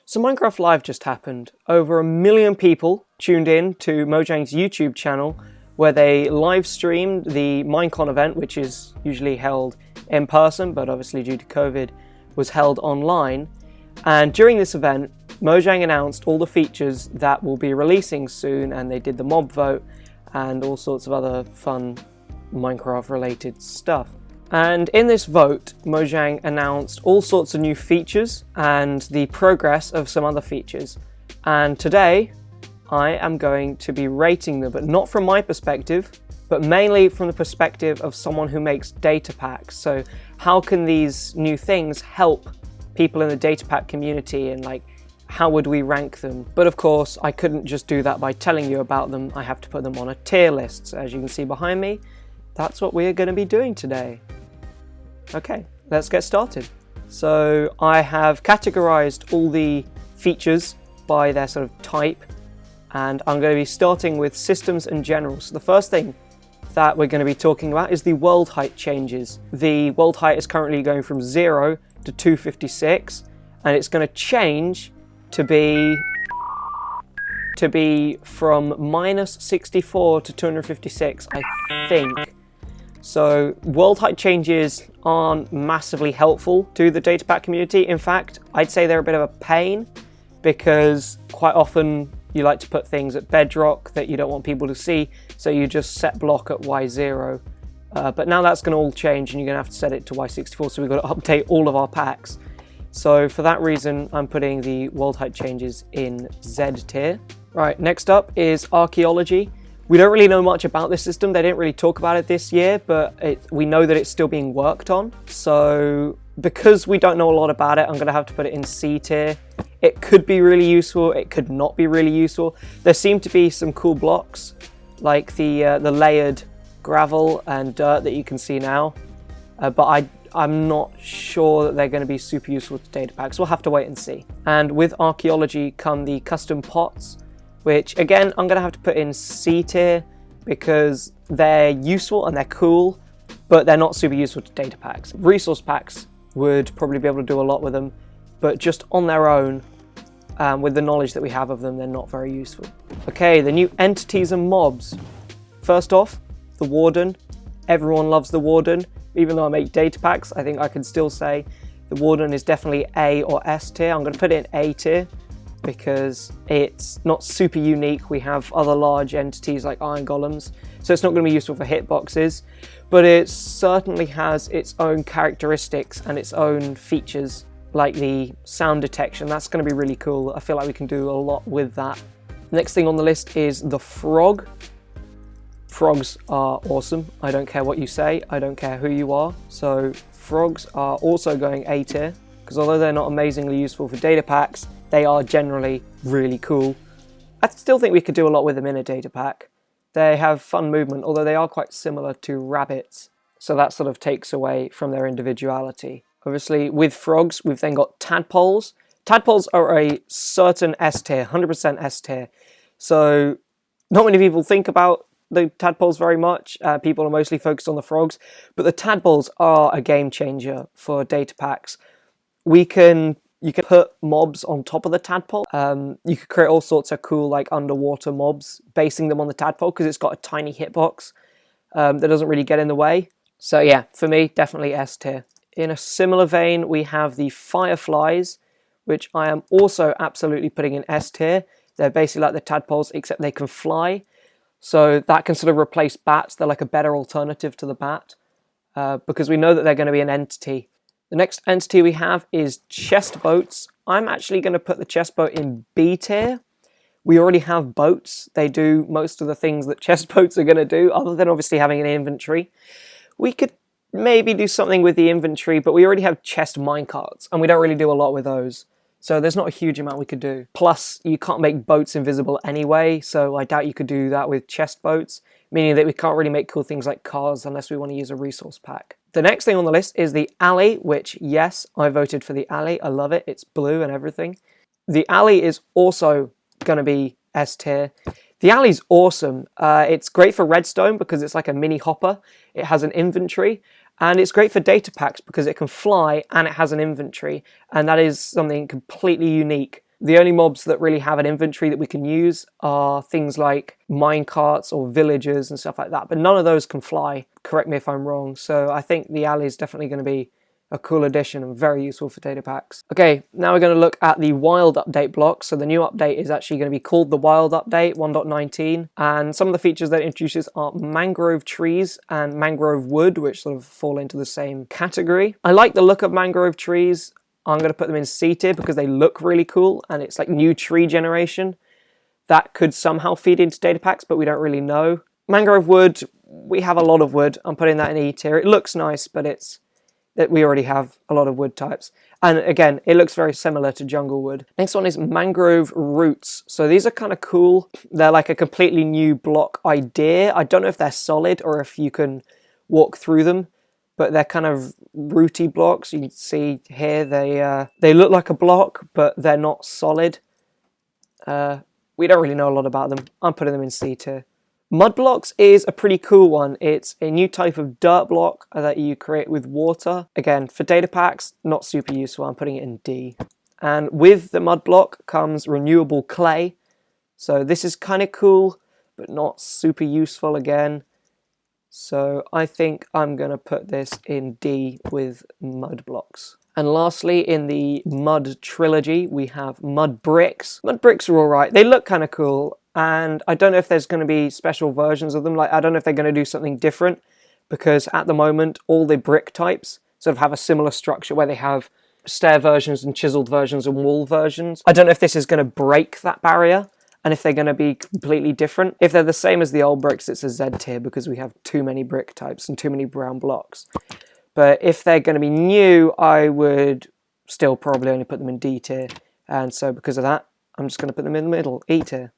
So Minecraft Live just happened. Over 1 million people tuned in to Mojang's YouTube channel where they live streamed the Minecon event, which is usually held in person, but obviously due to COVID was held online. And during this event, Mojang announced all the features that will be releasing soon, and they did the mob vote and all sorts of other fun Minecraft related stuff. And in this vote, Mojang announced all sorts of new features and the progress of some other features. And today, I am going to be rating them, but not from my perspective, but mainly from the perspective of someone who makes data packs. So how can these new things help people in the data pack community, and like, how would we rank them? But of course, I couldn't just do that by telling you about them. I have to put them on a tier list. So as you can see behind me, that's what we're going to be doing today. Okay, let's get started. So I have categorized all the features by their sort of type, and I'm going to be starting with systems and general. So the first thing that we're going to be talking about is the world height changes. The world height is currently going from 0 to 256, and it's going to change to be from minus 64 to 256, I think. So world height changes aren't massively helpful to the data pack community. In fact, I'd say they're a bit of a pain, because quite often you like to put things at bedrock that you don't want people to see, so you just set block at Y0. But now that's going to all change, and you're going to have to set it to Y64, so we've got to update all of our packs. So for that reason, I'm putting the world height changes in Z tier. Right, next up is archaeology. We don't really know much about this system. They didn't really talk about it this year, but we know that it's still being worked on. So because we don't know a lot about it, I'm going to have to put it in C tier. It could be really useful, it could not be really useful. There seem to be some cool blocks, like the layered gravel and dirt that you can see now, but I'm not sure that they're going to be super useful to data packs. We'll have to wait and see. And with archaeology come the custom pots, which again, I'm going to have to put in C tier, because they're useful and they're cool, but they're not super useful to data packs. Resource packs would probably be able to do a lot with them, but just on their own, with the knowledge that we have of them, they're not very useful. Okay, the new entities and mobs. First off, the Warden. Everyone loves the Warden. Even though I make data packs, I think I can still say the Warden is definitely A or S tier. I'm going to put it in A tier, because it's not super unique. We have other large entities like iron golems, so it's not going to be useful for hitboxes, but it certainly has its own characteristics and its own features, like the sound detection. That's going to be really cool. I feel like we can do a lot with that. Next thing on the list is the frog. Frogs are awesome. I don't care what you say. I don't care who you are. So frogs are also going A tier, because although they're not amazingly useful for data packs, they are generally really cool. I still think we could do a lot with them in a data pack. They have fun movement, although they are quite similar to rabbits, so that sort of takes away from their individuality. Obviously, with frogs, we've then got tadpoles. Tadpoles are a certain S tier, 100% S tier. So not many people think about the tadpoles very much. People are mostly focused on the frogs, but the tadpoles are a game changer for data packs. You can put mobs on top of the tadpole. You could create all sorts of cool like underwater mobs, basing them on the tadpole, because it's got a tiny hitbox that doesn't really get in the way. So yeah, for me, definitely S tier. In a similar vein, we have the fireflies, which I am also absolutely putting in S tier. They're basically like the tadpoles, except they can fly. So that can sort of replace bats. They're like a better alternative to the bat, because we know that they're going to be an entity. The next entity we have is chest boats. I'm actually going to put the chest boat in B tier. We already have boats. They do most of the things that chest boats are going to do, other than obviously having an inventory. We could maybe do something with the inventory, but we already have chest minecarts, and we don't really do a lot with those. So there's not a huge amount we could do. Plus, you can't make boats invisible anyway, so I doubt you could do that with chest boats, meaning that we can't really make cool things like cars unless we want to use a resource pack. The next thing on the list is the alley, which, yes, I voted for the alley. I love it. It's blue and everything. The alley is also going to be S tier. The alley's awesome. It's great for redstone because it's like a mini hopper. It has an inventory, and it's great for data packs because it can fly and it has an inventory, and that is something completely unique The only mobs that really have an inventory that we can use are things like minecarts or villagers and stuff like that, but none of those can fly. Correct me if I'm wrong. So I think the alley is definitely going to be a cool addition and very useful for data packs. Okay, now we're going to look at the wild update block. So the new update is actually going to be called the wild update 1.19, and some of the features that it introduces are mangrove trees and mangrove wood, which sort of fall into the same category. I like the look of mangrove trees. I'm going to put them in C tier because they look really cool, and it's like new tree generation. That could somehow feed into data packs, but we don't really know. Mangrove wood, we have a lot of wood. I'm putting that in E tier. It looks nice, but it's that we already have a lot of wood types. And again, it looks very similar to jungle wood. Next one is mangrove roots. So these are kind of cool. They're like a completely new block idea. I don't know if they're solid or if you can walk through them, but they're kind of rooty blocks. You can see here they look like a block, but they're not solid. We don't really know a lot about them. I'm putting them in C tier. Mud blocks is a pretty cool one. It's a new type of dirt block that you create with water. Again, for data packs, not super useful. I'm putting it in D. And with the mud block comes renewable clay. So this is kind of cool, but not super useful again. So I think I'm going to put this in D with mud blocks. And lastly, in the mud trilogy, we have mud bricks. Mud bricks are all right. They look kind of cool. And I don't know if there's going to be special versions of them. Like, I don't know if they're going to do something different, because at the moment, all the brick types sort of have a similar structure where they have stair versions and chiseled versions and wall versions. I don't know if this is going to break that barrier and if they're going to be completely different. If they're the same as the old bricks, it's a Z tier because we have too many brick types and too many brown blocks. But if they're going to be new, I would still probably only put them in D tier. And so because of that, I'm just going to put them in the middle, E tier.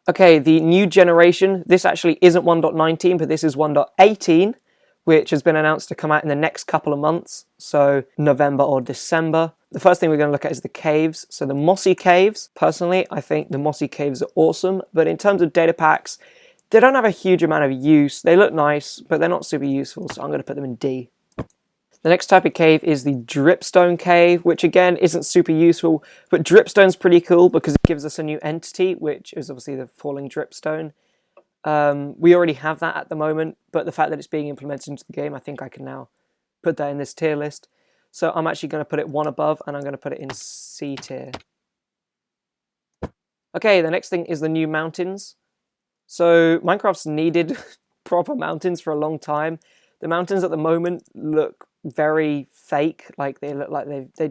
Okay, the new generation, this actually isn't 1.19, but this is 1.18, which has been announced to come out in the next couple of months, so November or December. The first thing we're going to look at is the caves. So the mossy caves, personally, I think the mossy caves are awesome, but in terms of data packs, they don't have a huge amount of use. They look nice, but they're not super useful, so I'm going to put them in D. The next type of cave is the dripstone cave, which again isn't super useful, but dripstone's pretty cool because it gives us a new entity, which is obviously the falling dripstone. We already have that at the moment, but the fact that it's being implemented into the game, I think I can now put that in this tier list. So I'm actually going to put it one above, and I'm going to put it in C tier. Okay, the next thing is the new mountains. So Minecraft's needed proper mountains for a long time. The mountains at the moment look very fake, like they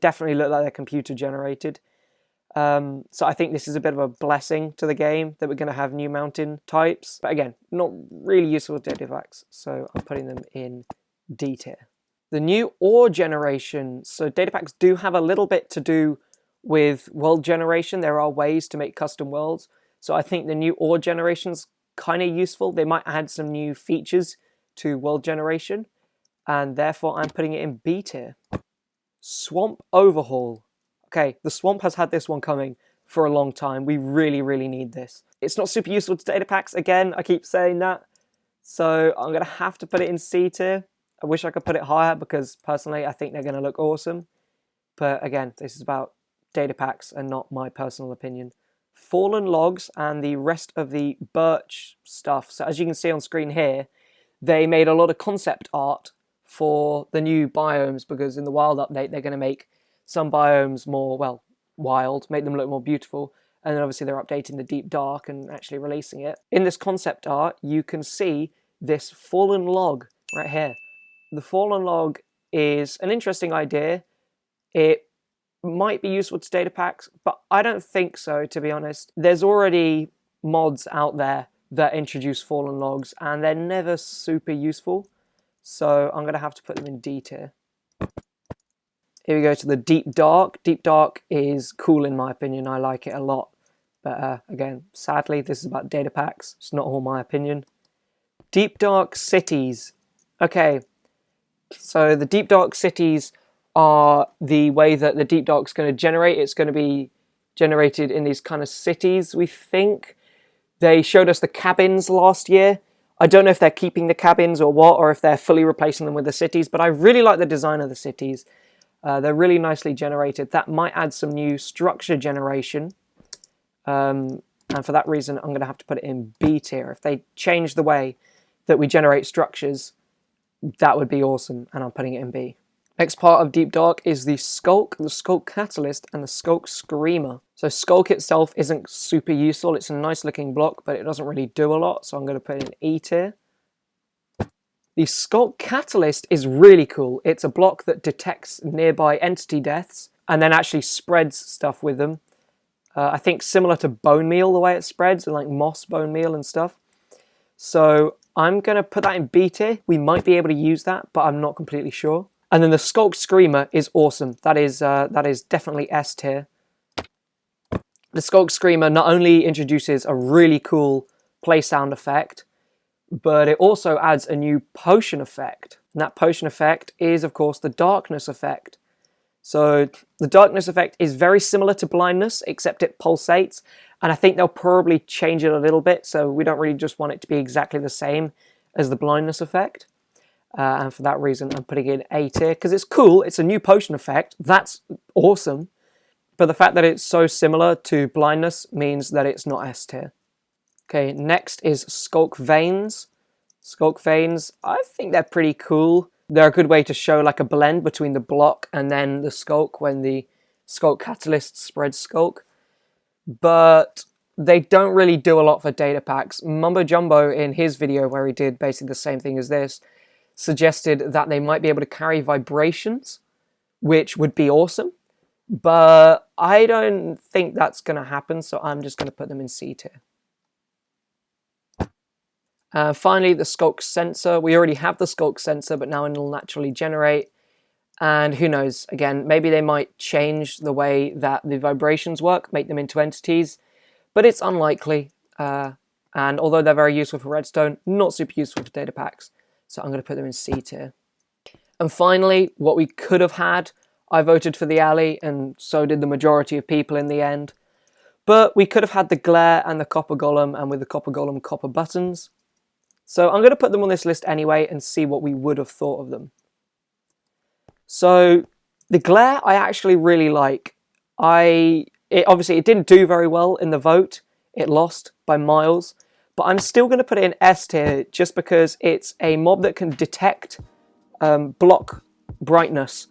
definitely look like they're computer generated. So I think this is a bit of a blessing to the game that we're going to have new mountain types, but again, not really useful with data packs, so I'm putting them in D tier. The new ore generation. So data packs do have a little bit to do with world generation. There are ways to make custom worlds, so I think the new ore generation's kind of useful. They might add some new features to world generation, and therefore I'm putting it in B tier. Swamp overhaul. Okay, the swamp has had this one coming for a long time. We really, really need this. It's not super useful to data packs. Again, I keep saying that. So I'm going to have to put it in C tier. I wish I could put it higher because personally I think they're going to look awesome. But again, this is about data packs and not my personal opinion. Fallen logs and the rest of the birch stuff. So as you can see on screen here, they made a lot of concept art for the new biomes, because in the wild update they're going to make some biomes more, well, wild, make them look more beautiful, and then obviously they're updating the deep dark and actually releasing it. In this concept art you can see this fallen log right here. The fallen log is an interesting idea. It might be useful to data packs, but I don't think so, to be honest. There's already mods out there that introduce fallen logs and they're never super useful. So I'm going to have to put them in D tier. Here we go to the deep dark. Deep dark is cool in my opinion. I like it a lot. But again, sadly, this is about data packs. It's not all my opinion. Deep dark cities. Okay, so the deep dark cities are the way that the deep dark's going to generate. It's going to be generated in these kind of cities, we think. They showed us the cabins last year. I don't know if they're keeping the cabins or what, or if they're fully replacing them with the cities, but I really like the design of the cities. They're really nicely generated. That might add some new structure generation. And for that reason, I'm going to have to put it in B tier. If they change the way that we generate structures, that would be awesome, and I'm putting it in B. Next part of Deep Dark is the Skulk Catalyst, and the Skulk Screamer. So Skulk itself isn't super useful. It's a nice looking block, but it doesn't really do a lot, so I'm going to put it in E tier. The Skulk Catalyst is really cool. It's a block that detects nearby entity deaths and then actually spreads stuff with them. I think similar to bone meal, the way it spreads, and like moss bone meal and stuff. So I'm going to put that in B tier. We might be able to use that, but I'm not completely sure. And then the Skulk Screamer is awesome. That is definitely S tier. The Skulk Screamer not only introduces a really cool play sound effect, but it also adds a new potion effect. And that potion effect is, of course, the darkness effect. So the darkness effect is very similar to blindness, except it pulsates. And I think they'll probably change it a little bit, so we don't really just want it to be exactly the same as the blindness effect. And for that reason, I'm putting it in A tier, because it's cool. It's a new potion effect. That's awesome. But the fact that it's so similar to blindness means that it's not S tier. Okay, next is Skulk Veins. Skulk Veins, I think they're pretty cool. They're a good way to show like a blend between the block and then the Skulk when the Skulk Catalyst spreads Skulk. But they don't really do a lot for data packs. Mumbo Jumbo, in his video where he did basically the same thing as this, suggested that they might be able to carry vibrations, which would be awesome. But I don't think that's going to happen, so I'm just going to put them in C tier. Finally, the Skulk Sensor. We already have the Skulk Sensor, but now it'll naturally generate. And who knows, again, maybe they might change the way that the vibrations work, make them into entities, but it's unlikely. And although they're very useful for redstone, not super useful for data packs. So I'm going to put them in C tier. And finally, what we could have had, I voted for the alley, and so did the majority of people in the end. But we could have had the glare and the copper golem, and with the copper golem, copper buttons. So I'm going to put them on this list anyway and see what we would have thought of them. So the glare I actually really like. Obviously it didn't do very well in the vote. It lost by miles. But I'm still going to put it in S tier just because it's a mob that can detect block brightness,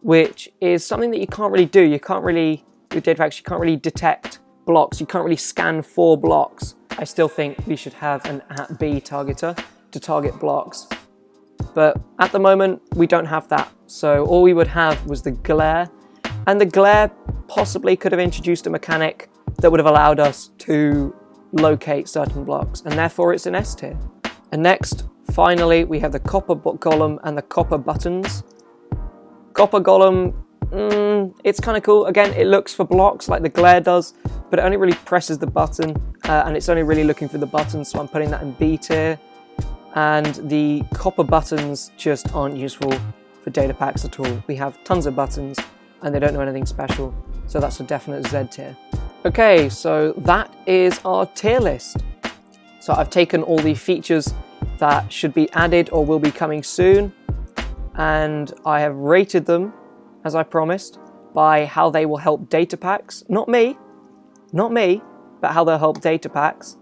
which is something that you can't really do. You can't really, with datapacks, you can't really detect blocks. You can't really scan for blocks. I still think we should have an @B targeter to target blocks. But at the moment, we don't have that. So all we would have was the glare. And the glare possibly could have introduced a mechanic that would have allowed us to locate certain blocks. And therefore it's an S tier. And next, finally, we have the copper golem and the copper buttons. Copper golem, it's kind of cool. Again, it looks for blocks like the glare does, but it only really presses the button, and it's only really looking for the button, so I'm putting that in B tier. And the copper buttons just aren't useful for data packs at all. We have tons of buttons, and they don't do anything special, so that's a definite Z tier. Okay, so that is our tier list. So I've taken all the features that should be added or will be coming soon, and I have rated them, as I promised, by how they will help data packs. Not me, but how they'll help data packs.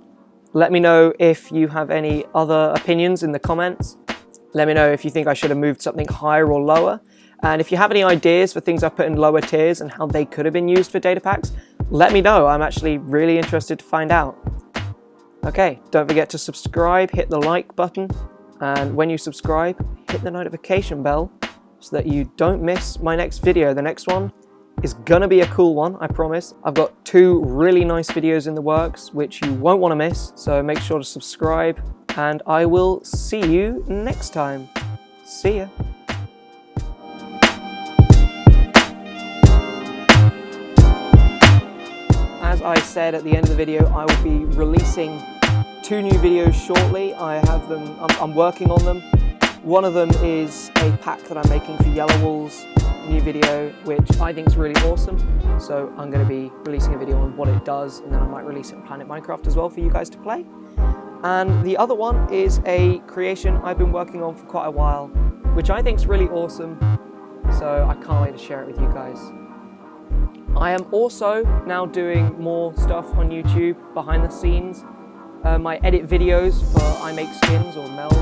Let me know if you have any other opinions in the comments. Let me know if you think I should have moved something higher or lower. And if you have any ideas for things I've put in lower tiers and how they could have been used for data packs, let me know. I'm actually really interested to find out. Okay, don't forget to subscribe, hit the like button, and when you subscribe, hit the notification bell so that you don't miss my next video. The next one is gonna be a cool one, I promise. I've got 2 really nice videos in the works which you won't want to miss, so make sure to subscribe, and I will see you next time. See ya. As I said at the end of the video, I will be releasing 2 new videos shortly. I have them, I'm working on them. One of them is a pack that I'm making for Yellow Walls, new video, which I think is really awesome. So I'm going to be releasing a video on what it does, and then I might release it on Planet Minecraft as well for you guys to play. And the other one is a creation I've been working on for quite a while, which I think is really awesome. so I can't wait to share it with you guys. I am also now doing more stuff on YouTube behind the scenes. I edit videos for I Make Skins or Mel's,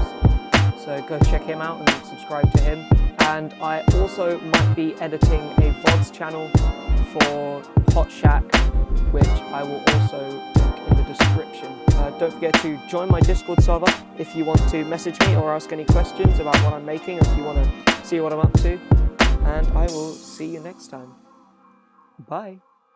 so go check him out and subscribe to him. And I also might be editing a VODs channel for Hot Shack, which I will also link in the description. Don't forget to join my Discord server if you want to message me or ask any questions about what I'm making, or if you want to see what I'm up to. And I will see you next time. Bye.